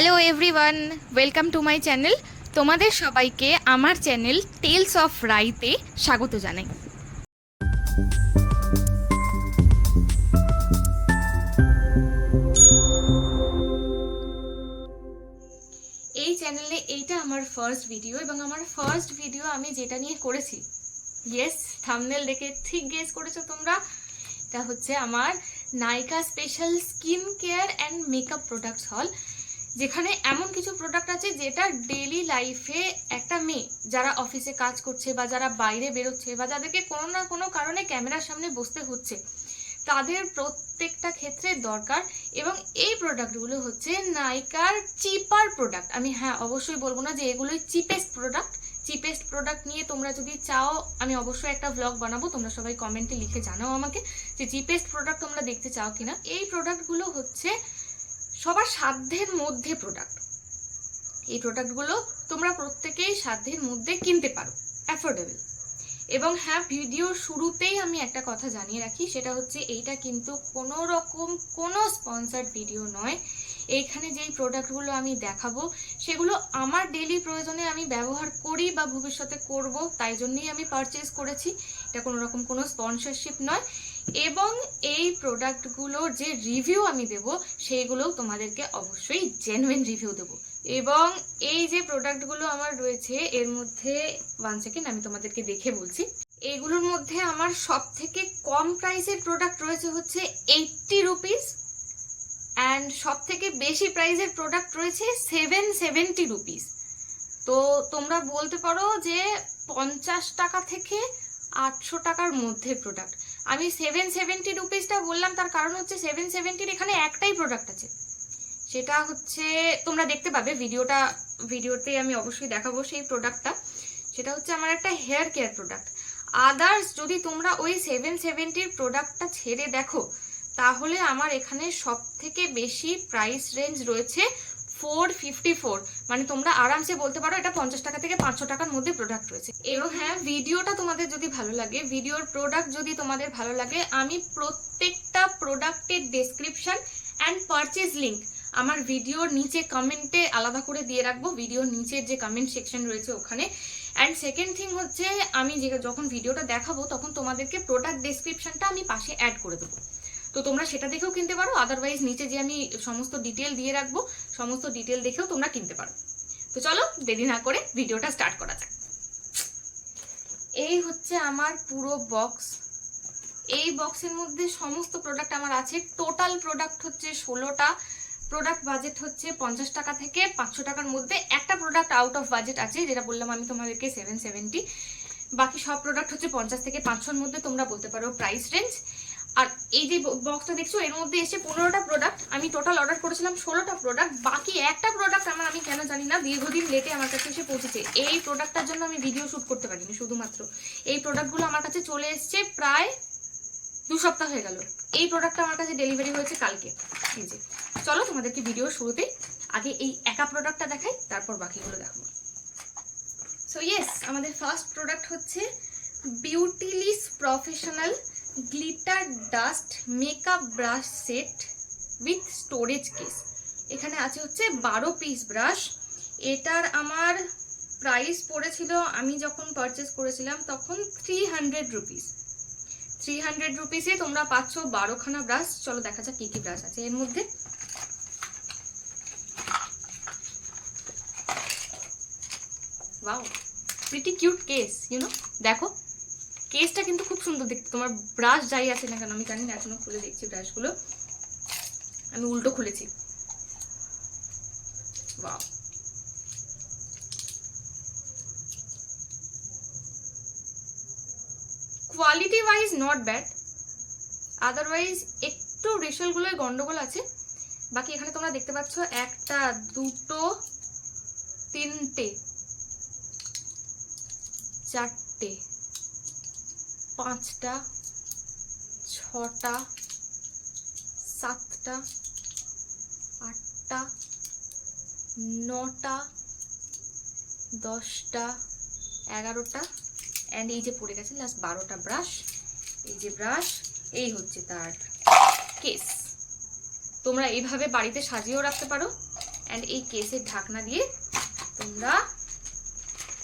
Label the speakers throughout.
Speaker 1: Hello everyone, welcome to my channel. তোমাদের সবাইকে আমার চ্যানেল টেলস অফ রাইতে স্বাগত জানাই। এই চ্যানেলে এইটা আমার ফার্স্ট ভিডিও এবং আমার ফার্স্ট ভিডিও আমি যেটা নিয়ে করেছি, ইয়েস, থাম্বনেল দেখে ঠিক গেস করেছো তোমরা, এটা হচ্ছে আমার Nykaa special skin care and makeup products হল, যেখানে এমন কিছু প্রোডাক্ট আছে যেটা ডেইলি লাইফে একটা মেয়ে যারা অফিসে কাজ করছে বা যারা বাইরে বেরোচ্ছে বা যাদেরকে কোনো না কোনো কারণে ক্যামেরার সামনে বসতে হচ্ছে, তাদের প্রত্যেকটা ক্ষেত্রে দরকার। এবং এই প্রোডাক্টগুলো হচ্ছে নাইকার চিপার প্রোডাক্ট। আমি অবশ্যই বলবো না যে এগুলোই চিপেস্ট প্রোডাক্ট। চিপেস্ট প্রোডাক্ট নিয়ে তোমরা যদি চাও আমি অবশ্যই একটা ভ্লগ বানাবো, তোমরা সবাই কমেন্টে লিখে জানাও আমাকে যে চিপেস্ট প্রোডাক্ট তোমরা দেখতে চাও কিনা। এই প্রোডাক্টগুলো হচ্ছে সবার সাধ্যের মধ্যে প্রোডাক্ট। এই প্রোডাক্টগুলো তোমরা প্রত্যেকেই সাধ্যের মধ্যে কিনতে পারো, অ্যাফোর্ডেবল। এবং ভিডিওর শুরুতেই আমি একটা কথা জানিয়ে রাখি, সেটা হচ্ছে এইটা কিন্তু কোনো রকম কোনো স্পন্সার্ড ভিডিও নয়। এইখানে যেই প্রোডাক্টগুলো আমি দেখাবো সেগুলো আমার ডেইলি প্রয়োজনে আমি ব্যবহার করি বা ভবিষ্যতে করব, তাই জন্যই আমি পারচেজ করেছি। এটা কোনো রকম কোনো স্পন্সরশিপ নয়। এবং এই প্রোডাক্টগুলোর যে রিভিউ আমি দেব সেইগুলোও তোমাদেরকে অবশ্যই জেনুইন রিভিউ দেবো। এবং এই যে প্রোডাক্টগুলো আমার রয়েছে এর মধ্যে 1 সেকেন্ড আমি তোমাদেরকে দেখে বলছি। এইগুলোর মধ্যে আমার সব থেকে কম প্রাইসের প্রোডাক্ট রয়েছে হচ্ছে 80 রুপিস, অ্যান্ড সব থেকে বেশি প্রাইসের প্রোডাক্ট রয়েছে 770 রুপিস। তো তোমরা বলতে পারো যে 50 টাকা থেকে 800 টাকার মধ্যে প্রোডাক্ট। আমি 770 রুপিসটা বললাম, তার কারণ হচ্ছে 770 এখানে একটাই প্রোডাক্ট আছে, সেটা হচ্ছে তোমরা দেখতে পাবে ভিডিওতে আমি অবশ্যই দেখাবো সেই প্রোডাক্টটা। সেটা হচ্ছে আমার একটা হেয়ার কেয়ার প্রোডাক্ট। আদার্স যদি তোমরা ওই 770 প্রোডাক্টটা ছেড়ে দেখো, তাহলে আমার এখানে সব থেকে বেশি প্রাইস রেঞ্জ রয়েছে 454। মানে তোমরা আরামসে বলতে পারো এটা 50 টাকা থেকে 500 টাকার মধ্যে প্রোডাক্ট রয়েছে। এবং ভিডিওটা তোমাদের যদি ভালো লাগে, ভিডিওর প্রোডাক্ট যদি তোমাদের ভালো লাগে, আমি প্রত্যেকটা প্রোডাক্টের ডেসক্রিপশন অ্যান্ড পারচেজ লিঙ্ক আমার ভিডিওর নিচে কমেন্টে আলাদা করে দিয়ে রাখবো, ভিডিওর নিচের যে কমেন্ট সেকশন রয়েছে ওখানে। অ্যান্ড সেকেন্ড থিং হচ্ছে আমি যখন ভিডিওটা দেখাবো তখন তোমাদেরকে প্রোডাক্ট ডেসক্রিপশনটা আমি পাশে অ্যাড করে দেবো, তো তোমরা সেটা দেখেও কিনতে পারো। আদারওয়াইজ নিচে যে আমি সমস্ত ডিটেল দিয়ে রাখবো, সমস্ত ডিটেল দেখেও তোমরা কিনতে পারো। তো চলো দেরি না করে ভিডিওটা স্টার্ট করা যাক। এই হচ্ছে আমার পুরো বক্স। এই বক্সের মধ্যে সমস্ত প্রোডাক্ট আমার আছে। টোটাল প্রোডাক্ট হচ্ছে 16টা। প্রোডাক্ট বাজেট হচ্ছে 50 টাকা থেকে 500 টাকার মধ্যে। একটা প্রোডাক্ট আউট অফ বাজেট আছে, যেটা বললাম আমি তোমাদেরকে 770। বাকি সব প্রোডাক্ট হচ্ছে 50 থেকে 500-র মধ্যে, তোমরা বলতে পারো প্রাইস রেঞ্জ। আর এই যে বক্সটা দেখছো এর মধ্যে এসে 15টা প্রোডাক্ট। আমি টোটাল অর্ডার করেছিলাম 16টা প্রোডাক্ট। বাকি একটা প্রোডাক্ট আমি কেন জানি না দীর্ঘদিন লেটে আমার কাছে এসে পৌঁছেছে। এই প্রোডাক্টটার জন্য আমি ভিডিও শুট করতে পারিনি। শুধুমাত্র এই প্রোডাক্টগুলো আমার কাছে চলে এসছে প্রায় 2 সপ্তাহ হয়ে গেল। এই প্রোডাক্টটা আমার কাছে ডেলিভারি হয়েছে কালকে। এই যে চলো তোমাদেরকে ভিডিওর শুরুতেই আগে এই একা প্রোডাক্টটা দেখাই, তারপর বাকিগুলো দেখাবো। সো ইয়েস, আমাদের ফার্স্ট প্রোডাক্ট হচ্ছে Beautilis professional glitter dust makeup brush set with storage case. এখানে আছে হচ্ছে 12 পিস ব্রাশ। এটার আমার প্রাইস পড়েছিল, আমি যখন পারচেস করেছিলাম তখন 300 রুপিস। 300 রুপিসে তোমরা পাচ্ছ 12খানা ব্রাশ। চলো দেখা যাক কি কি ব্রাশ আছে এর মধ্যে। ওয়াও, প্রিটি কিউট কেস, দেখো কেসটা কিন্তু খুব সুন্দর দেখতে। তোমার ব্রাশ যাই আছে না কেন, আমি জানি না, এখনো খুলে দেখছি ব্রাশগুলো। আমি উল্টো খুলেছি। Wow, quality wise not bad, otherwise একটু রেশালগুলোয় গন্ডগোল আছে। বাকি এখানে তোমরা দেখতে পাচ্ছ 1টা 2টো 3টে 4টে 5টা 6টা 7টা 8টা 9টা 10টা 11টা, অ্যান্ড এই যে পড়ে গেছে লাস্ট 12টা ব্রাশ। এই যে ব্রাশ, এই হচ্ছে তার কেস। তোমরা এইভাবে বাড়িতে সাজিয়েও রাখতে পারো, অ্যান্ড এই কেসের ঢাকনা দিয়ে তোমরা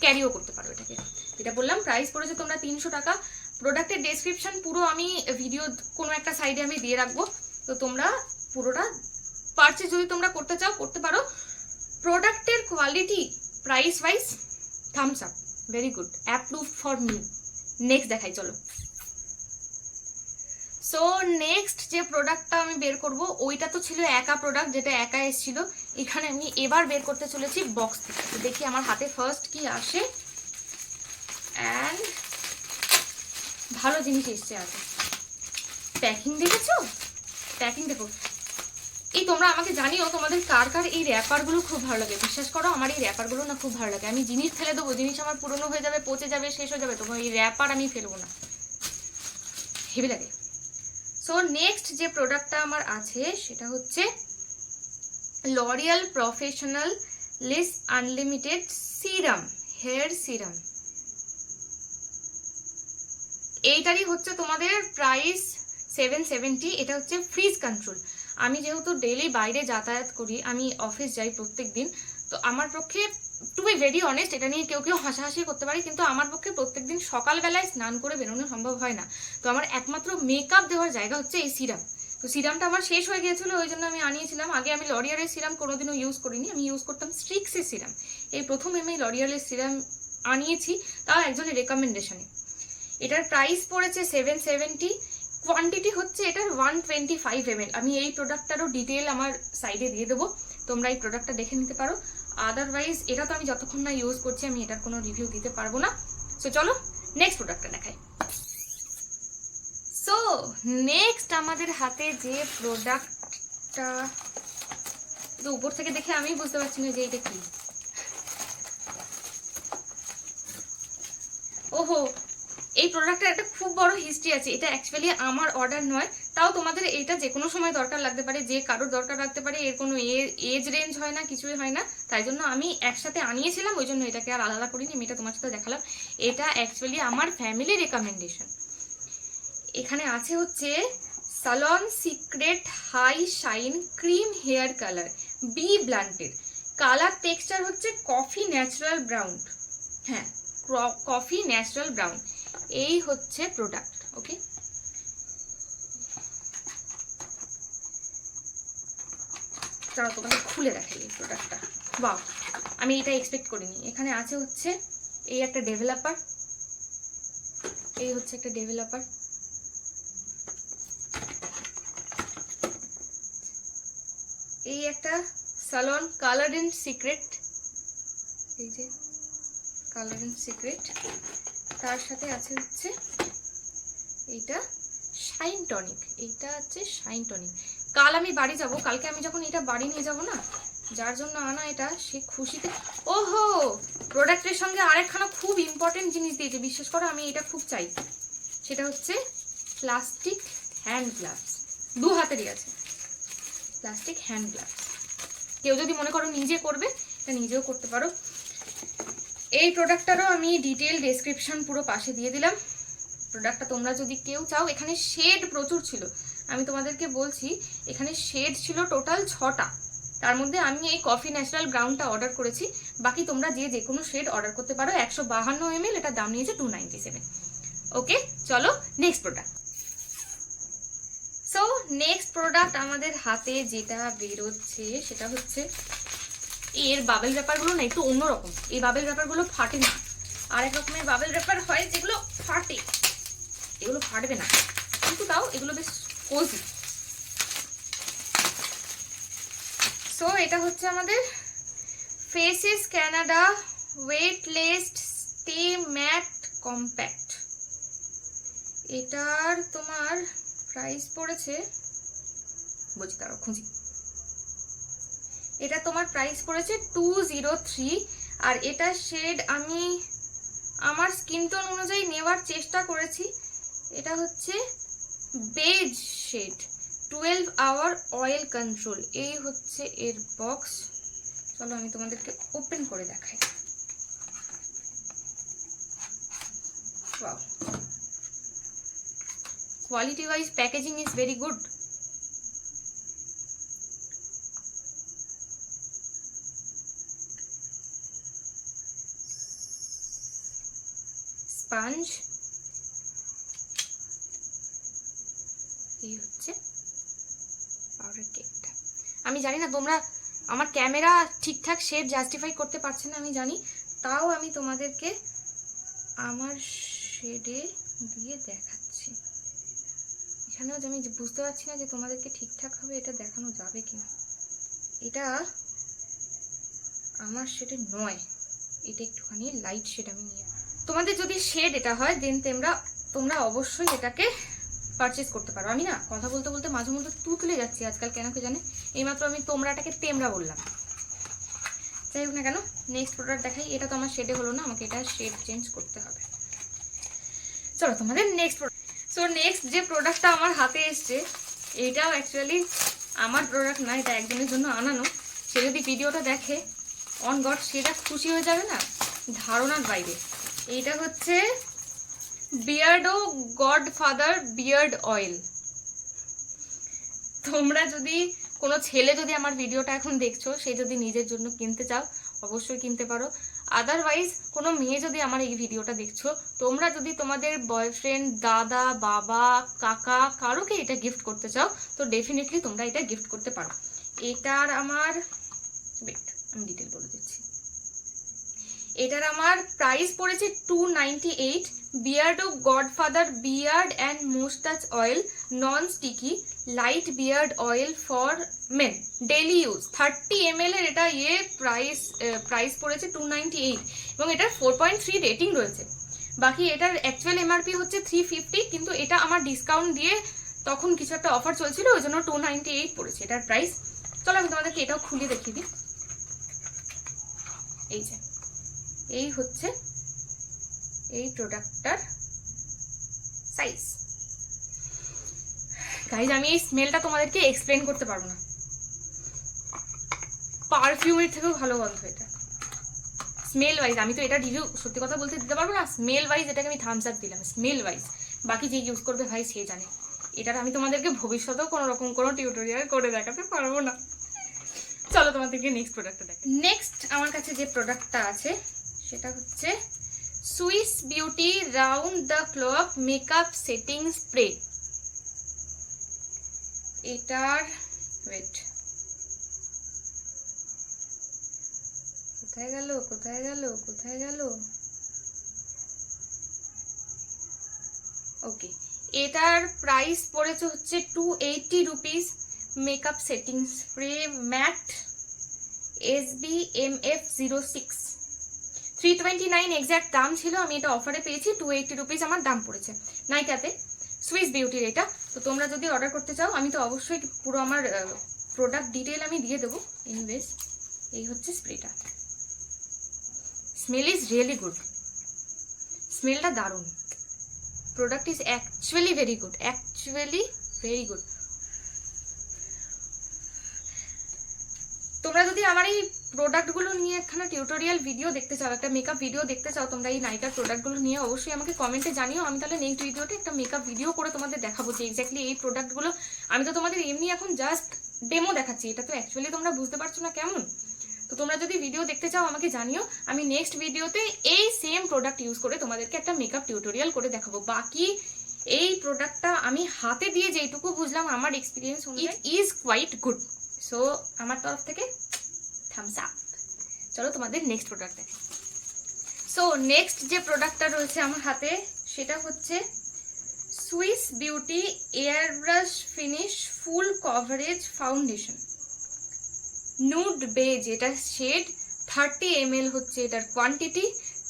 Speaker 1: ক্যারিও করতে পারো এটাকে। যেটা বললাম প্রাইস পড়েছে তোমরা 300 টাকা। প্রোডাক্টের ডেসক্রিপশন পুরো আমি ভিডিও কোনো একটা সাইডে আমি দিয়ে রাখবো, তো তোমরা পুরোটা পারচেজ যদি তোমরা করতে চাও করতে পারো। প্রোডাক্টের quality price wise thumbs up, very good, approved for me. Next দেখাই চলো। সো নেক্সট যে প্রোডাক্টটা আমি বের করব, ওইটা তো ছিল একা প্রোডাক্ট, যেটা একা এসেছিল। এখানে আমি এবার বের করতে চলেছি বক্স থেকে। তো দেখি আমার হাতে ফার্স্ট কি আসে। অ্যান্ড ভালো জিনিস এসছে আছে। প্যাকিং দেখেছো? প্যাকিং দেখো। এই তোমরা আমাকে জানিও তোমাদের কার কার এই র্যাপারগুলো খুব ভালো লাগে। বিশ্বাস করো আমার এই র্যাপারগুলো না খুব ভালো লাগে। আমি জিনিস ফেলে দেবো, জিনিস আমার পুরনো হয়ে যাবে, পচে যাবে, শেষ হয়ে যাবে, তোমার এই র্যাপার আমি ফেলবো না, হেভি লাগে। সো নেক্সট যে প্রোডাক্টটা আমার আছে সেটা হচ্ছে লরিয়াল প্রফেশনাল লিস আনলিমিটেড সিরাম, হেয়ার সিরাম। এইটারই হচ্ছে তোমাদের প্রাইস 770। এটা হচ্ছে ফ্রিজ কন্ট্রোল। আমি যেহেতু ডেইলি বাইরে যাতায়াত করি, আমি অফিস যাই প্রত্যেক দিন, তো আমার পক্ষে টু বি ভেরি অনেস্ট, এটা নিয়ে কেউ কেউ হাসাহাসি করতে পারে, কিন্তু আমার পক্ষে প্রত্যেকদিন সকালবেলায় স্নান করে বেরোনো সম্ভব হয় না। তো আমার একমাত্র মেকআপ দেওয়ার জায়গা হচ্ছে এই সিরাম। তো সিরামটা আমার শেষ হয়ে গিয়েছিল, ওই জন্য আমি আনিয়েছিলাম। আগে আমি লরিয়ালের সিরাম কোনোদিনও ইউজ করিনি, আমি ইউজ করতাম স্ট্রিক্সের সিরাম। এই প্রথম আমি লরিয়ালের সিরাম আনিয়েছি, তাও একজনের রেকমেন্ডেশনে। এটার প্রাইস পড়েছে 770। কোয়ান্টিটি হচ্ছে এটার 125 ml। আমি এই প্রোডাক্টটারও ডিটেল আমার সাইডে দিয়ে দেবো, তোমরা এই প্রোডাক্টটা দেখে নিতে পারো। আদারওয়াইজ এটা তো আমি যতক্ষণ না ইউজ করছি আমি এটার কোনো রিভিউ দিতে পারবো না। সো চলো নেক্সট প্রোডাক্টটা দেখাই। সো নেক্সট আমাদের হাতে যে প্রোডাক্টটা, তো উপর থেকে দেখে আমি বুঝতে পারছি না যে এটা কি। ওহো, এই প্রোডাক্টের একটা খুব বড় হিস্ট্রি আছে। এটা অ্যাকচুয়ালি আমার অর্ডার নয়, তাও তোমাদের এটা যে কোনো সময় দরকার লাগতে পারে, যে কারোর দরকার লাগতে পারে। এর কোনো এজ রেঞ্জ হয় না, কিছুই হয় না, তাই জন্য আমি একসাথে আনিয়েছিলাম, ওই জন্য এটাকে আর আলাদা করিনি। আমি এটা তোমার সাথে দেখালাম। এটা অ্যাকচুয়ালি আমার ফ্যামিলি রেকমেন্ডেশন। এখানে আছে হচ্ছে salon secret high shine cream hair colour be blunted. Colour texture হচ্ছে কফি ন্যাচারাল ব্রাউন। হ্যাঁ, কফি ন্যাচারাল ব্রাউন। এই হচ্ছে প্রোডাক্ট। ওকে, চলো তোমাকে খুলে দেখাই এই প্রোডাক্টটা। বাহ, আমি এটা এক্সপেক্ট করিনি। এখানে আছে হচ্ছে এই একটা ডেভেলপার, এই হচ্ছে একটা ডেভেলপার, এই একটা সালন কালার এন্ড সিক্রেট, এই যে কালার এন্ড সিক্রেট। তার সাথে আছে হচ্ছে এইটা শাইন টনিক। এইটা হচ্ছে শাইন টনিক। কাল আমি বাড়ি যাব, কালকে আমি যখন এটা বাড়ি নিয়ে যাব না, যার জন্য আনা এটা, সে খুশিতে। ওহো, প্রোডাক্টের সঙ্গে আরেকখানা খুব ইম্পর্টেন্ট জিনিস দিয়েছে, বিশ্বাস করো আমি এটা খুব চাই। সেটা হচ্ছে প্লাস্টিক হ্যান্ড গ্লাভস। 2 হাতেরই আছে প্লাস্টিক হ্যান্ড গ্লাভস। কেউ যদি মনে করো নিজে করবে, এটা নিজেও করতে পারো। এই প্রোডাক্টটারও আমি ডিটেল ডেসক্রিপশন পুরো পাশে দিয়ে দিলাম। প্রোডাক্টটা তোমরা যদি কেউ চাও, এখানে শেড প্রচুর ছিল, আমি তোমাদেরকে বলছি এখানে শেড ছিল টোটাল 6টা। তার মধ্যে আমি এই কফি ন্যাচারাল ব্রাউনটা অর্ডার করেছি, বাকি তোমরা যে কোনো শেড অর্ডার করতে পারো। 152 ml, এটা দাম নিয়েছে 297। ওকে, চলো next product. So next product আমাদের হাতে যেটা বেরোচ্ছে সেটা হচ্ছে, এর বাবেল র্যাপারগুলো না একটু অন্যরকম। এই বাবেল র্যাপারগুলো ফাটে না, আরেক রকমের বাবেল র্যাপার হয় যেগুলো ফাটে, এগুলো ফাটবে না, কিন্তু তাও এগুলো বেশ কোজি। সো এটা হচ্ছে আমাদের faces Canada weightless stay mat compact. এটার তোমার প্রাইস পড়েছে, বুঝি তারও খুঁজি, এটা তোমার প্রাইস পড়েছে 203। আর এটা শেড আমি আমার স্কিন টোন অনুযায়ী নেওয়ার চেষ্টা করেছি। এটা হচ্ছে base shade, 12 hour oil control. এই হচ্ছে এর বক্স। চলো আমি তোমাদেরকে ওপেন করে দেখাই। Wow, quality wise packaging is very good. Sponge, এই হচ্ছে পাউডার কেকটা। আমি জানি না তোমরা আমার ক্যামেরা ঠিকঠাক শেড জাস্টিফাই করতে পারছে না আমি জানি, তাও আমি তোমাদেরকে আমার শেডে দিয়ে দেখাচ্ছি। এখানেও আমি বুঝতে পারছি না যে তোমাদেরকে ঠিকঠাক ভাবে এটা দেখানো যাবে কিনা। এটা আমার শেডে নয়, এটা একটুখানি লাইট শেড আমি নিয়ে। তোমাদের যদি শেড এটা হয় দেন তোমরা অবশ্যই এটাকে পারচেজ করতে পারো। আমি না কথা বলতে বলতে মাঝে মধ্যে তুতলে যাচ্ছি আজকাল, কেন কে জানে। এইমাত্র আমি তোমরাটাকে তেমরা বললাম। যাই হোক না কেন, নেক্সট প্রোডাক্ট দেখাই। এটা তো আমার শেডে হলো না, আমাকে এটা শেড চেঞ্জ করতে হবে। চলো তোমাদের নেক্সট প্রোডাক্ট। সো নেক্সট যে প্রোডাক্টটা আমার হাতে এসছে, এইটাও অ্যাকচুয়ালি আমার প্রোডাক্ট না, এটা একজনের জন্য আনানো। সে যদি ভিডিওটা দেখে অন গড সেটা খুশি হয়ে যাবে না ধারণার বাইরে। এইটা হচ্ছে বিয়ার্ডো গডফাদার বিয়ার্ড অয়েল। তোমরা যদি কোনো ছেলে যদি আমার ভিডিওটা এখন দেখছো, সে যদি নিজের জন্য কিনতে চাও অবশ্যই কিনতে পারো। আদারওয়াইজ কোনো মেয়ে যদি আমার এই ভিডিওটা দেখছো, তোমরা যদি তোমাদের বয়ফ্রেন্ড, দাদা, বাবা, কাকা কারোকে এটা গিফট করতে চাও তো ডেফিনেটলি তোমরা এটা গিফট করতে পারো। এটার আমার আমি ডিটেল বলে দিচ্ছি। এটার আমার প্রাইস পড়েছে 298। Beardo godfather beard and moustache oil non sticky light beard oil for men daily use 30 ml এর এটা প্রাইস পড়েছে 298 এবং এটার 4.3 রেটিং রয়েছে। বাকি এটার অ্যাকচুয়াল এমআরপি হচ্ছে 350, কিন্তু এটা আমার ডিসকাউন্ট দিয়ে তখন কিছু একটা অফার চলছিল, ওই জন্য 298 পড়েছে এটার প্রাইস। চলো আমি তোমাদেরকে এটাও খুলে দেখিয়ে দিই। এই যে এই হচ্ছে এই প্রোডাক্টটার সাইজ। গাইজ আমি এই স্মেলটা তোমাদেরকে এক্সপ্লেন করতে পারবো না, পারফিউমের থেকেও ভালো গন্ধ এটা স্মেল ওয়াইজ। আমি তো এটা রিভিউ সত্যি কথা বলতে দিতে পারবো না, স্মেল ওয়াইজ এটাকে আমি থামস আপ দিলাম স্মেল ওয়াইজ। বাকি যে ইউজ করবে ভাই সে জানে। এটার আমি তোমাদেরকে ভবিষ্যতেও কোনো রকম কোনো টিউটোরিয়াল করে দেখাতে পারবো না। চলো তোমাদেরকে নেক্সট প্রোডাক্টটা দেখ। নেক্সট আমার কাছে যে প্রোডাক্টটা আছে সেটা হচ্ছে Swiss beauty round the clock makeup setting spray. এটার ওয়েট কোথায় গেল কোথায় গেল কোথায় গেল, ওকে। এটার প্রাইস পড়েছে হচ্ছে 280 rupees. Makeup setting spray matte SBMF06 329 exact দাম ছিল, আমি এটা অফারে পেয়েছি 280 রুপিস আমার দাম পড়েছে নাইকাতে সুইস বিউটির এটা। তো তোমরা যদি অর্ডার করতে চাও আমি তো অবশ্যই পুরো আমার প্রোডাক্ট ডিটেল আমি দিয়ে দেবো। এনিওয়েজ এই হচ্ছে স্প্রেটা। স্মেল ইজ রিয়েলি গুড, স্মেলটা দারুণ। Product is actually very good, actually very good. তোমরা যদি আমার এই প্রোডাক্টগুলো নিয়ে একখানা টিউটোরিয়াল ভিডিও দেখতে চাও, একটা মেকআপ ভিডিও দেখতে চাও তোমরা এই নাইকার প্রোডাক্টগুলো নিয়ে, অবশ্যই আমাকে কমেন্টে জানিও। আমি তাহলে নেক্সট ভিডিওতে একটা মেকআপ ভিডিও করে তোমাদের দেখাবো যে এক্স্যাক্টলি এই প্রোডাক্টগুলো। আমি তো তোমাদের এমনি এখন জাস্ট ডেমো দেখাচ্ছি, এটা তো অ্যাকচুয়ালি তোমরা বুঝতে পারছো না কেমন। তো তোমরা যদি ভিডিও দেখতে চাও আমাকে জানিও, আমি নেক্সট ভিডিওতে এই সেম প্রোডাক্ট ইউজ করে তোমাদেরকে একটা মেকআপ টিউটোরিয়াল করে দেখাবো। বাকি এই প্রোডাক্টটা আমি হাতে দিয়ে যেটুকু বুঝলাম আমার এক্সপিরিয়েন্স অনুযায়ী it is quite good. So আমার তরফ থেকে থামস আপ। চলো তোমাদের নেক্সট প্রোডাক্ট দেখি। সো নেক্সট যে প্রোডাক্টটা রয়েছে আমার হাতে সেটা হচ্ছে Swiss beauty air brush finish full coverage foundation nude beige. এটা শেড 30 ml হচ্ছে এটার কোয়ান্টিটি।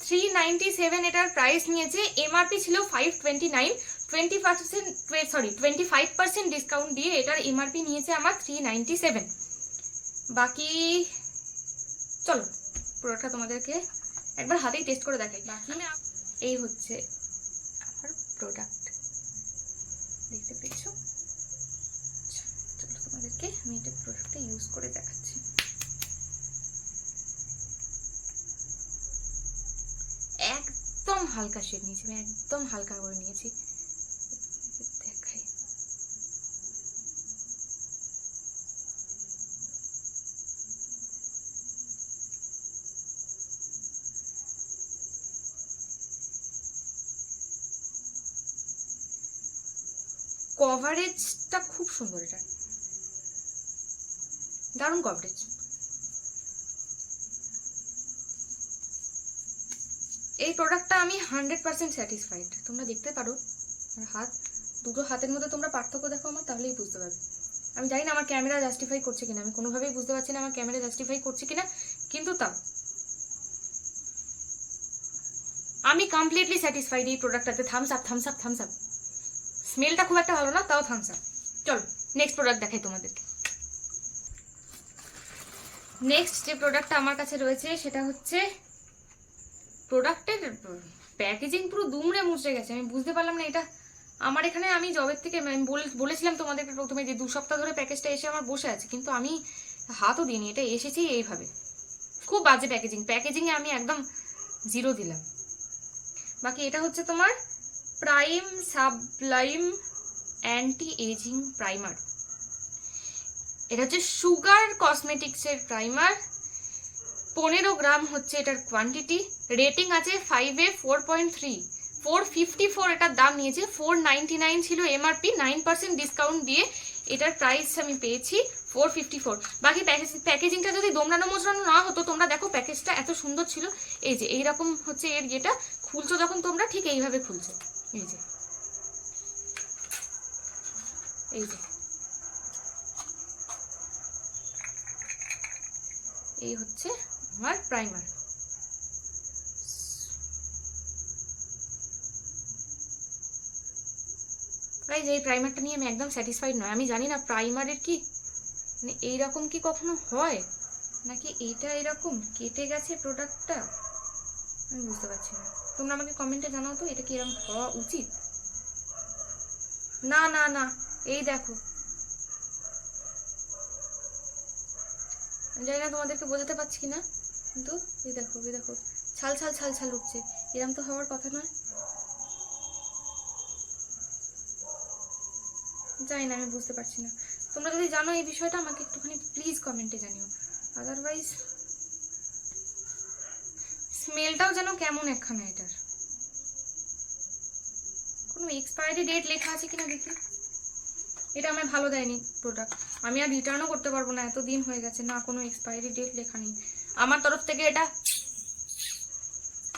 Speaker 1: 397 এটার প্রাইস নিয়েছে, এমআরপি ছিল 529। 25% ডিসকাউন্ট দিয়ে এটার এমআরপি নিয়েছে আমার 397। বাকি চলো পুরোটা তোমাদেরকে একবার হাতেই টেস্ট করে দেখাই। বাকি এই হচ্ছে আমার প্রোডাক্ট, দেখতে পেয়েছো। চলো তোমাদেরকে আমি এটা প্রোডাক্টটা ইউজ করে দেখাচ্ছি। একদম হালকা শেড নিয়েছি, আমি একদম হালকা করে নিয়েছি। দেখাই কভারেজটা খুব সুন্দর, এটা দারুণ কভারেজ। এই প্রোডাক্টটা আমি 100% স্যাটিসফাইড। তোমরা দেখতে পারো আমার হাত, দুটো হাতের মধ্যে তোমরা পার্থক্য দেখো আমার, তাহলেই বুঝতে পারবে। আমি জানি না আমার ক্যামেরা জাস্টিফাই করছে কিনা, আমি কোনোভাবেই বুঝতে পারছি না আমার ক্যামেরা জাস্টিফাই করছে কিনা, কিন্তু তাও আমি কমপ্লিটলি স্যাটিসফাইড এই প্রোডাক্টটাতে। Thumbs up, thumbs up, thumbs up. স্মেলটা খুব একটা ভালো না, তাও থামস আপ। চলো নেক্সট প্রোডাক্ট দেখাই তোমাদেরকে। নেক্সট যে প্রোডাক্টটা আমার কাছে রয়েছে সেটা হচ্ছে, প্রোডাক্টের প্যাকেজিং পুরো দুমড়ে মুচড়ে গেছে। আমি বুঝতে পারলাম না এটা আমার এখানে, আমি জবের থেকে বলেছিলাম তোমাদেরকে প্রথমে যে 2 সপ্তাহ ধরে প্যাকেজটা এসে আমার বসে আছে, কিন্তু আমি হাতও দিইনি, এটা এসেছেই এইভাবে। খুব বাজে প্যাকেজিং, প্যাকেজিংয়ে আমি একদম 0 দিলাম। বাকি এটা হচ্ছে তোমার prime sublime anti aging primer. এটা হচ্ছে সুগার কসমেটিক্সের প্রাইমার। 15 গ্রাম হচ্ছে এটার কোয়ান্টিটি। রেটিং আছে 5-এ 4.3। 454 এটার দাম নিয়েছে। 499 ছিল এমআরপি, 9% ডিসকাউন্ট দিয়ে এটার প্রাইস আমি পেয়েছি 454। বাকি প্যাকেজিংটা যদি দোমড়ানো মোচড়ানো না হতো, তোমরা দেখো প্যাকেজটা এত সুন্দর ছিল। এই যে এইরকম হচ্ছে এর ইয়েটা, খুলছো যখন তোমরা ঠিক এইভাবে খুলছো, এই যে এই যে এই হচ্ছে আমার প্রাইমার। গাইজ এই প্রাইমারটা নিয়ে আমি একদম স্যাটিসফাইড নয়। আমি জানি না প্রাইমারের কি মানে এইরকম কি কখনো হয়, নাকি এইটা এরকম কেটে গেছে প্রোডাক্টটা, আমি বুঝতে পারছি না। তোমরা আমাকে কমেন্টে জানাও তো এটা কি এরকম হওয়া উচিত। না না না, এই দেখো, জানি না তোমাদেরকে বোঝাতে পারছি কিনা, কিন্তু এই দেখো, এই দেখো, ছাল ছাল ছাল ছাল উঠছে। এরকম তো হওয়ার কথা নয়। জানি না, আমি বুঝতে পারছি না। তোমরা যদি জানো এই বিষয়টা আমাকে একটুখানি প্লিজ কমেন্টে জানিও। আদারওয়াইজ স্মেলটাও যেন কেমন একখানা। এটার কোনো এক্সপায়ারি ডেট লেখা আছে কিনা দেখি। এটা আমার ভালো দেয়নি প্রোডাক্ট, আমি আর রিটার্নও করতে পারবো না, এত দিন হয়ে গেছে। না, কোনো এক্সপায়ারি ডেট লেখা নেই আমার তরফ থেকে। এটা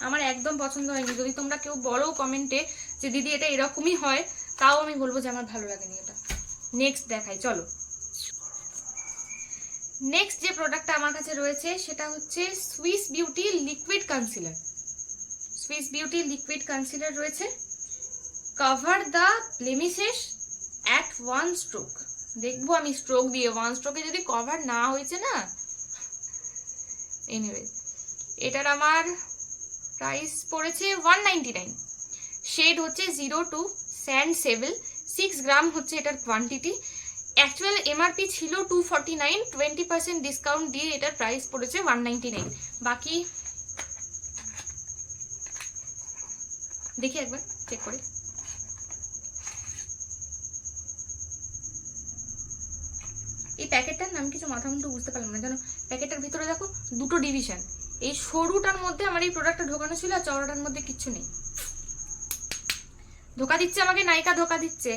Speaker 1: আমার একদম পছন্দ হয়নি। যদি তোমরা কেউ বলো কমেন্টে যে দিদি এটা এরকমই হয়, তাও আমি বলবো যে আমার ভালো লাগেনি এটা। নেক্সট দেখাই চলো। নেক্সট যে প্রোডাক্টটা আমার কাছে রয়েছে সেটা হচ্ছে Swiss beauty liquid concealer. Swiss beauty liquid concealer রয়েছে। Cover the blemishes at 1 stroke. দেখবো আমি স্ট্রোক দিয়ে, 1 স্ট্রোকে যদি কভার না হয়েছে না। এনিওয়ে, এটার আমার প্রাইস পড়েছে 199। শেড হচ্ছে 02 স্যান্ড সেভেল। 6 গ্রাম হচ্ছে এটার কোয়ান্টিটি। অ্যাকচুয়াল এমআরপি ছিল 249, 20% ডিসকাউন্ট দিয়ে এটার প্রাইস পড়েছে 199। বাকি দেখি একবার চেক করে। এই প্যাকেটটার নাম কিছু মাথা মুন্ডু বুঝতে পারলাম না, জানো। প্যাকেটটার ভিতরে দেখো দুটো ডিভিশন। এই সরুটার মধ্যে আমার এই প্রোডাক্টটা ঢোকানো ছিল, আর চওড়াটার মধ্যে কিচ্ছু নেই। ধোকা দিচ্ছে আমাকে, নায়িকা ধোকা দিচ্ছে।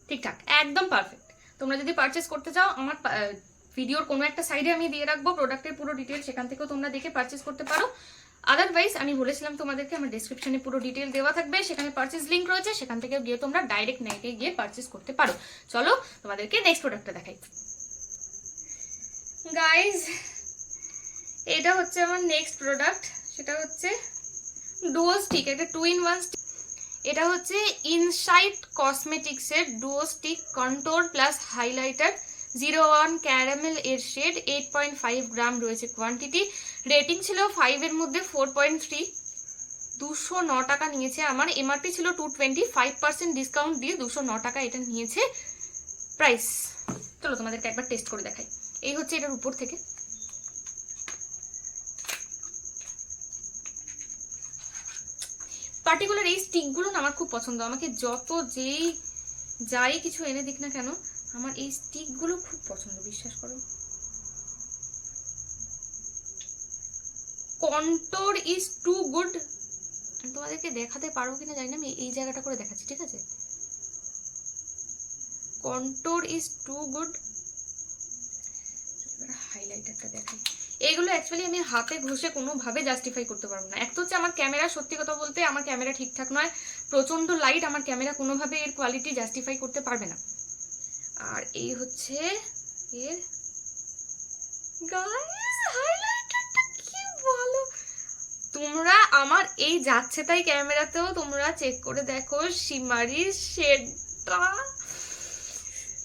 Speaker 1: ঠিকঠাক, একদম পারফেক্ট। তোমরা যদি পারচেস করতে চাও, আমার ভিডিওর কোনো একটা সাইডে আমি দিয়ে রাখবো প্রোডাক্টের পুরো ডিটেল, সেখান থেকেও তোমরা দেখে পারচেস করতে পারো। আদারওয়াইজ আমি বলেছিলাম তোমাদেরকে আমার ডেসক্রিপশনে পুরো ডিটেল দেওয়া থাকবে, সেখানে পারচেস লিঙ্ক রয়েছে, সেখান থেকে গিয়ে তোমরা ডাইরেক্ট নাইটে গিয়ে পারচেস করতে পারো। চলো তোমাদেরকে নেক্সট প্রোডাক্টটা দেখাই। গাইজ এটা হচ্ছে আমার নেক্সট প্রোডাক্ট, সেটা হচ্ছে ডুও স্টিক। এটা 2-in-1 স্টিক। এটা হচ্ছে ইনসাইট কসমেটিক্সের duo stick control plus highlighter 01 caramel এর শেড। 8.5 গ্রাম রয়েছে কোয়ান্টিটি। রেটিং ছিল 5 এর মধ্যে 4.3। 209 টাকা নিয়েছে আমার। এমআরপি ছিল 220, 5% ডিসকাউন্ট দিয়ে 209 টাকা এটা নিয়েছে প্রাইস। চলো তোমাদেরকে একবার টেস্ট করে দেখাই। এই হচ্ছে এটার উপর থেকে। পার্টিকুলার এই স্টিকগুলো না আমার খুব পছন্দ। আমাকে যত যাই কিছু এনে দিক না কেন, আমার এই স্টিকগুলো খুব পছন্দ, বিশ্বাস করো। Contour is too good. তোমাদেরকে দেখাতে পারবো কিনা জানি না, আমি এই জায়গাটা করে দেখাচ্ছি, ঠিক আছে? Contour is too good. হাইলাইটারটা দেখাই। এগুলো অ্যাকচুয়ালি আমি হাতে ঘষে কোনোভাবে জাস্টিফাই করতে পারবো না। এক তো হচ্ছে আমার ক্যামেরা, সত্যি কথা বলতে আমার ক্যামেরা ঠিকঠাক নয়, প্রচন্ড লাইট, আমার ক্যামেরা কোনোভাবে এর কোয়ালিটি জাস্টিফাই করতে পারবে না। আর এই হচ্ছে এর গাইস হাইলাইটারটা, কি ভালো। তোমরা আমার এই যাচ্ছে তাই ক্যামেরাতেও তোমরা চেক করে দেখো শিমারি শেডটা।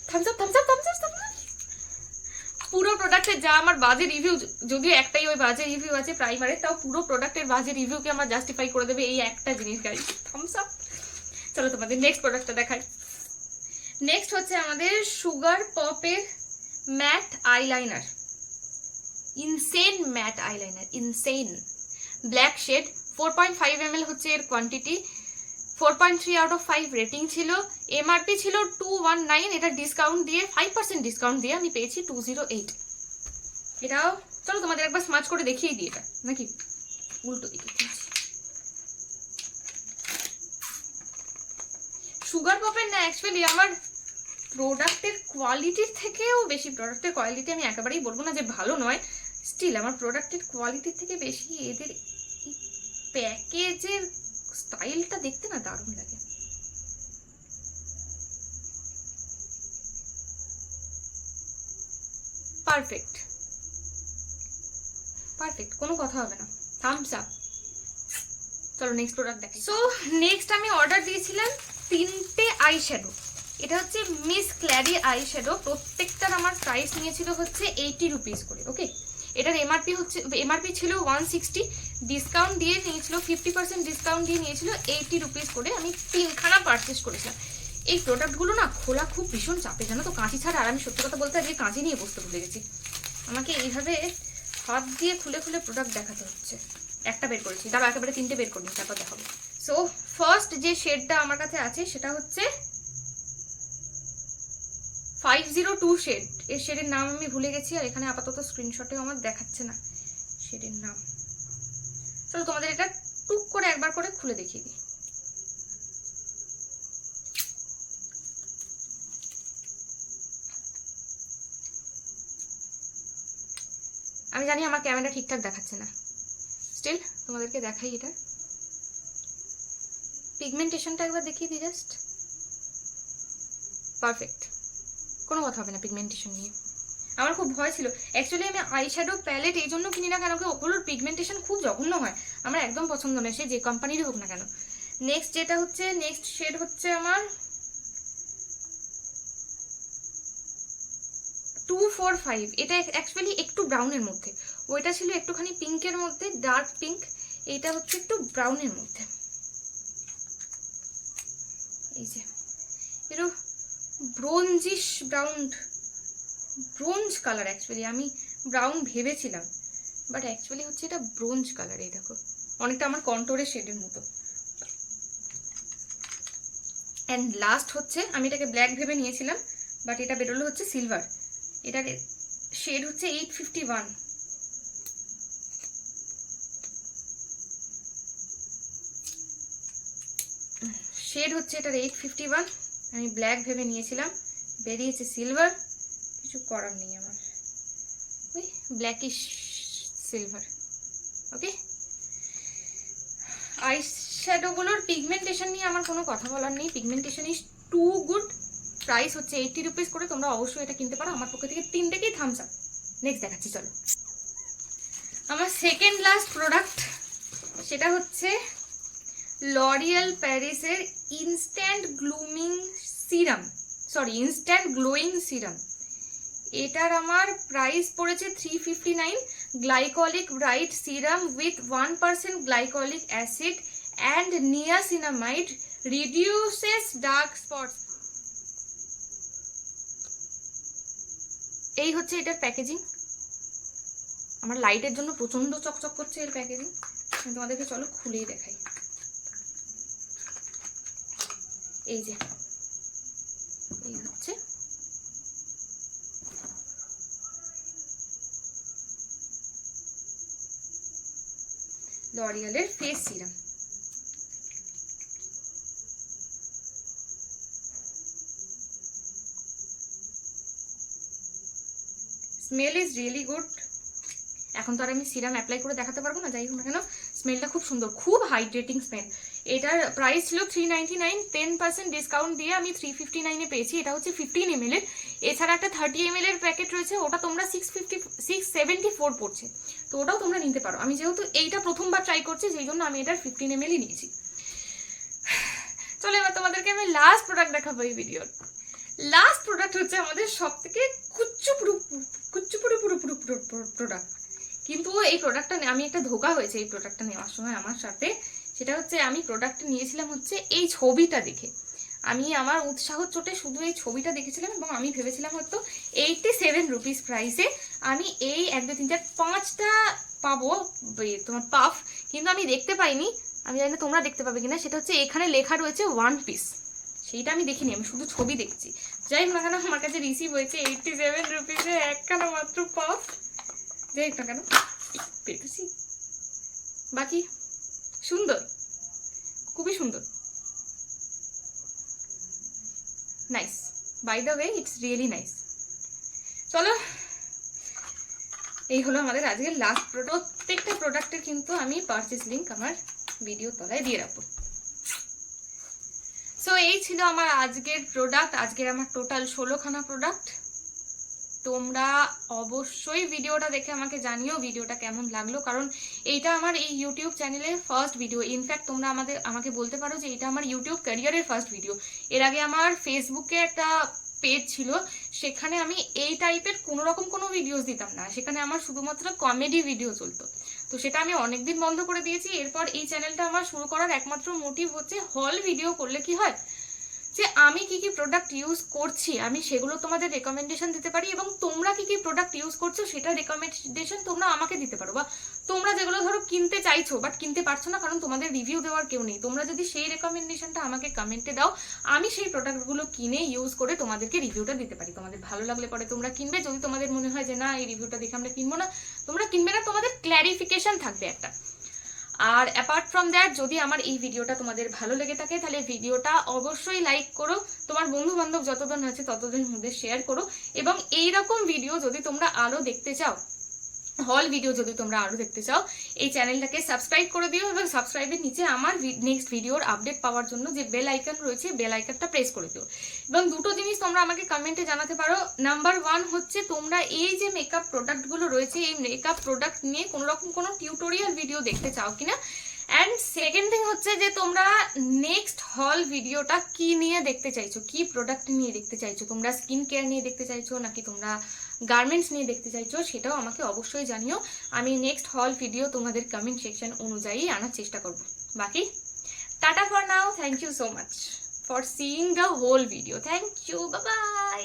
Speaker 1: Thumbs up thumbs up thumbs up thumbs up. পুরো প্রোডাক্টের যা আমার বাজে রিভিউ, যদিও একটাই ওই বাজে রিভিউ আছে প্রাইমারের, তাও পুরো প্রোডাক্টের বাজে রিভিউকে আমার জাস্টিফাই করে দেবে এই একটা জিনিস গাইস, থামস আপ। চলো তোমাদের নেক্সট প্রোডাক্টটা দেখাই। নেক্সট হচ্ছে আমাদের সুগার পপের matte eyeliner. Insane matte eyeliner, insane black shade. 4.5 ml হচ্ছে এর কোয়ান্টিটি। 4.3 আউট অফ 5 রেটিং ছিল। এমআরপি ছিল 219, এটা ডিসকাউন্ট দিয়ে 5% ডিসকাউন্ট দিয়ে আমি পেয়েছি 208। এটাও চলো তোমাদের একবার স্মাচ করে দেখিয়ে দিই এটা, নাকি উল্টো দিকে। সুগার পপের না অ্যাকচুয়ালি আমার প্রোডাক্টের কোয়ালিটির থেকেও বেশি, প্রোডাক্টের কোয়ালিটি আমি একেবারেই বলবো না যে ভালো নয়, স্টিল আমার প্রোডাক্টের কোয়ালিটির থেকে বেশি এদের প্যাকেজের স্টাইলটা দেখতে না দারুণ লাগে। পারফেক্ট পারফেক্ট, কোনো কথা হবে না, থামস আপ। চলো নেক্সট প্রোডাক্ট দেখি। সো নেক্সট আমি অর্ডার দিয়েছিলাম 3টে আই শ্যাডো। এটা হচ্ছে মিস ক্ল্যারি আই শ্যাডো। প্রত্যেকটার আমার প্রাইস নিয়েছিল হচ্ছে 80 রুপিস করে। ওকে, এটার এমআরপি ছিল 160, ডিসকাউন্ট দিয়ে নিয়েছিল 50% ডিসকাউন্ট দিয়ে নিয়েছিল 80 রুপিস করে। আমি 3খানা পারচেস করেছিলাম। এই প্রোডাক্টগুলো না খোলা খুব ভীষণ চাপে, জানো তো, কাঁচি ছাড়া। আর আমি সত্যি কথা বলতে আজকে কাঁচি নিয়ে বসতে ভুলে গেছি। আমাকে এইভাবে হাত দিয়ে খুলে খুলে প্রোডাক্ট দেখাতে হচ্ছে। একটা বের করেছি, তারপর একেবারে 3টে বের করিনি, তারপর দেখাবো। সো ফার্স্ট যে শেডটা আমার কাছে আছে সেটা হচ্ছে 502 শেড। এর শেডের নাম আমি ভুলে গেছি, আর এখানে আপাতত স্ক্রিনশটেও আমার দেখাচ্ছে না শেডের নাম। চলো তোমাদের এটা টুক করে একবার করে খুলে দেখিয়ে দিই। আমি জানি আমার ক্যামেরা ঠিকঠাক দেখাচ্ছে না, স্টিল তোমাদেরকে দেখাই। এটা পিগমেন্টেশনটা একবার দেখিয়ে দিই জাস্ট। পারফেক্ট, কোনো কথা হবে না পিগমেন্টেশন নিয়ে। আমার খুব ভয় ছিল অ্যাকচুয়ালি, আমি আই শ্যাডো প্যালেট এই জন্য কিনি না কেন, ওগুলোর পিগমেন্টেশন খুব জঘন্য হয়, আমার একদম পছন্দ নয়, সে যে কোম্পানিরই হোক না কেন। নেক্সট যেটা হচ্ছে, নেক্সট শেড হচ্ছে আমার 245। এটা অ্যাকচুয়ালি একটু ব্রাউনের মধ্যে, ওইটা ছিল একটুখানি পিঙ্কের মধ্যে, ডার্ক পিঙ্ক। এইটা হচ্ছে একটু ব্রাউনের মধ্যে। এই যে একটু ব্রোঞ্জিশ ব্রাউন, ব্রোঞ্জ কালার। অ্যাকচুয়ালি আমি ব্রাউন ভেবেছিলাম, বাট অ্যাকচুয়ালি হচ্ছে এটা ব্রোঞ্জ কালার। এই দেখো অনেকটা আমার কন্ট্যুরের শেডের মতো। অ্যান্ড লাস্ট হচ্ছে, আমি এটাকে ব্ল্যাক ভেবে নিয়েছিলাম, বাট এটা বেরোলো হচ্ছে সিলভার। এটার শেড হচ্ছে 851। শেড হচ্ছে এটার 851। আমি ব্ল্যাক ভেবে নিয়েছিলাম, বেরিয়েছে সিলভার। কিছু করার নেই আমার, ওই ব্ল্যাকিশ সিলভার। ওকে, আই শ্যাডোগুলোর পিগমেন্টেশন নিয়ে আমার কোনো কথা বলার নেই, pigmentation is too good. Price হচ্ছে 80 রুপিস করে, তোমরা অবশ্যই এটা কিনতে পারো। আমার পক্ষ থেকে 3টেকেই থামস আপ। নেক্সট দেখাচ্ছি চলো। আমার সেকেন্ড লাস্ট প্রোডাক্ট সেটা হচ্ছে লরিয়াল প্যারিসের instant glooming serum, sorry instant glowing serum. এটার আমার প্রাইস পড়েছে 359। Glycolic bright serum with 1% glycolic acid and niacinamide reduces dark spots. এই হচ্ছে এটার প্যাকেজিং। আমার লাইটের জন্য প্রচন্ড চকচক করছে এর প্যাকেজিং, তোমাদেরকে চলো খুলেই দেখাই। এই যে এই হচ্ছে লরিয়ালের face serum. Smell is really good. এখন তো আর আমি সিরাম অ্যাপ্লাই করে দেখাতে পারবো না, যাই হোক না কেন স্মেলটা খুব সুন্দর, খুব হাইড্রেটিং স্মেল। এটার প্রাইস ছিল 399, 10% ডিসকাউন্ট দিয়ে আমি 359-এ পেয়েছি। এটা হচ্ছে 15 ml এর। এছাড়া একটা 30 ml এর প্যাকেট রয়েছে, ওটা তোমরা 674 পড়ছে, তো ওটাও তোমরা নিতে পারো। আমি যেহেতু এইটা প্রথমবার ট্রাই করছি, সেই জন্য আমি এটার 15 ml-ই নিয়েছি। চলো এবার তোমাদেরকে আমি লাস্ট প্রোডাক্ট দেখাবো এই ভিডিওর। লাস্ট প্রোডাক্ট হচ্ছে আমাদের সব থেকে কুচ্চুপুরু প্রোডাক্ট। কিন্তু এই প্রোডাক্টটা আমি একটা ধোকা হয়েছে এই প্রোডাক্টটা নেওয়ার সময় আমার সাথে। সেটা হচ্ছে আমি প্রোডাক্টটা নিয়েছিলাম হচ্ছে এই ছবিটা দেখে। আমি আমার উৎসাহ চোটে শুধু এই ছবিটা দেখেছিলাম এবং আমি ভেবেছিলাম হয়তো 87 রুপিস প্রাইসে আমি এই 1 2 3 4 5টা পাবো তোমার পাফ, কিন্তু আমি দেখতে পাইনি। আমি জানি না তোমরা দেখতে পাবে কিনা। সেটা হচ্ছে এখানে লেখা রয়েছে 1 পিস, সেইটা আমি দেখিনি, আমি শুধু ছবি দেখছি। যাই হোক না কেন আমার কাছে রিসিভ হয়েছে 87 রুপিসে একখানা মাত্র পাফ। যাই হোক না কেন পেতেছি, বাকি সুন্দর, খুবই সুন্দর, nice. By the way it's really nice. চলো এই হলো আমাদের আজকের লাস্ট প্রোডাক্ট। প্রত্যেকটা প্রোডাক্টের কিন্তু আমি পারচেজ লিঙ্ক আমার ভিডিও তলায় দিয়ে রাখবো। সো এই ছিল আমার আজকের প্রোডাক্ট। আজকের আমার টোটাল 16খানা প্রোডাক্ট। তোমরা অবশ্যই ভিডিওটা দেখে আমাকে জানিও ভিডিওটা কেমন লাগলো, কারণ এইটা আমার এই ইউটিউব চ্যানেলের ফার্স্ট ভিডিও। ইনফ্যাক্ট তোমরা আমাকে বলতে পারো যে এটা আমার ইউটিউব ক্যারিয়ারের ফার্স্ট ভিডিও। এর আগে আমার ফেসবুকে একটা পেজ ছিল, সেখানে আমি এই টাইপের কোনো ভিডিওস দিতাম না। সেখানে আমার শুধুমাত্র কমেডি ভিডিও চলতো, তো সেটা আমি অনেকদিন বন্ধ করে দিয়েছি। এরপর এই চ্যানেলটা আমার শুরু করার একমাত্র মোটিভ হচ্ছে হল ভিডিও করলে কি হয় যে আমি কি কি প্রোডাক্ট ইউজ করছি আমি সেগুলো তোমাদের রেকমেন্ডেশন দিতে পারি, এবং তোমরা কি কি প্রোডাক্ট ইউজ করছো সেটা রেকমেন্ডেশন তোমরা আমাকে দিতে পারো। বা তোমরা যেগুলো ধরো কিনতে চাইছো বাট কিনতে পারছো না কারণ তোমাদের রিভিউ দেওয়ার কেউ নেই, তোমরা যদি সেই রেকমেন্ডেশনটা আমাকে কমেন্টে দাও, আমি সেই প্রোডাক্টগুলো কিনে ইউজ করে তোমাদেরকে রিভিউটা দিতে পারি। তোমাদের ভালো লাগলে পরে তোমরা কিনবে, যদি তোমাদের মনে হয় যে না এই রিভিউটা দেখে আমরা কিনবো না, তোমরা কিনবে না, তোমাদের ক্ল্যারিফিকেশন থাকবে একটা। আর অ্যাপার্ট ফ্রম দ্যাট, যদি আমার এই ভিডিওটা তোমাদের ভালো লেগে থাকে তাহলে ভিডিওটা অবশ্যই লাইক করো, তোমার বন্ধু বান্ধব যতজন আছে ততজনের মধ্যে শেয়ার করো, এবং এইরকম ভিডিও যদি তোমরা আরো দেখতে চাও, হল ভিডিও যদি তোমরা আরো দেখতে চাও, এই চ্যানেলটাকে সাবস্ক্রাইব করে দিও, এবং সাবস্ক্রাইবের নিচে আমার নেক্সট ভিডিওর আপডেট পাওয়ার জন্য যে বেল আইকন রয়েছে বেল আইকনটা প্রেস করে দিও। এবং দুটো জিনিস তোমরা আমাকে কমেন্টে জানাতে পারো। নাম্বার 1 হচ্ছে তোমরা এই যে মেকআপ প্রোডাক্টগুলো রয়েছে এই মেকআপ প্রোডাক্ট নিয়ে কোনো টিউটোরিয়াল ভিডিও দেখতে চাও কিনা। অ্যান্ড সেকেন্ড থিং হচ্ছে যে তোমরা নেক্সট হল ভিডিওটা কি নিয়ে দেখতে চাইছো, কি প্রোডাক্ট নিয়ে দেখতে চাইছো, তোমরা স্কিন কেয়ার নিয়ে দেখতে চাইছো নাকি তোমরা গার্মেন্টস নিয়ে দেখতে চাইছো, সেটাও আমাকে অবশ্যই জানিও। আমি নেক্সট হল ভিডিও তোমাদের কমেন্ট সেকশন অনুযায়ী আনার চেষ্টা করব। বাকি tata for now, thank you so much for seeing the whole video, thank you, bye by.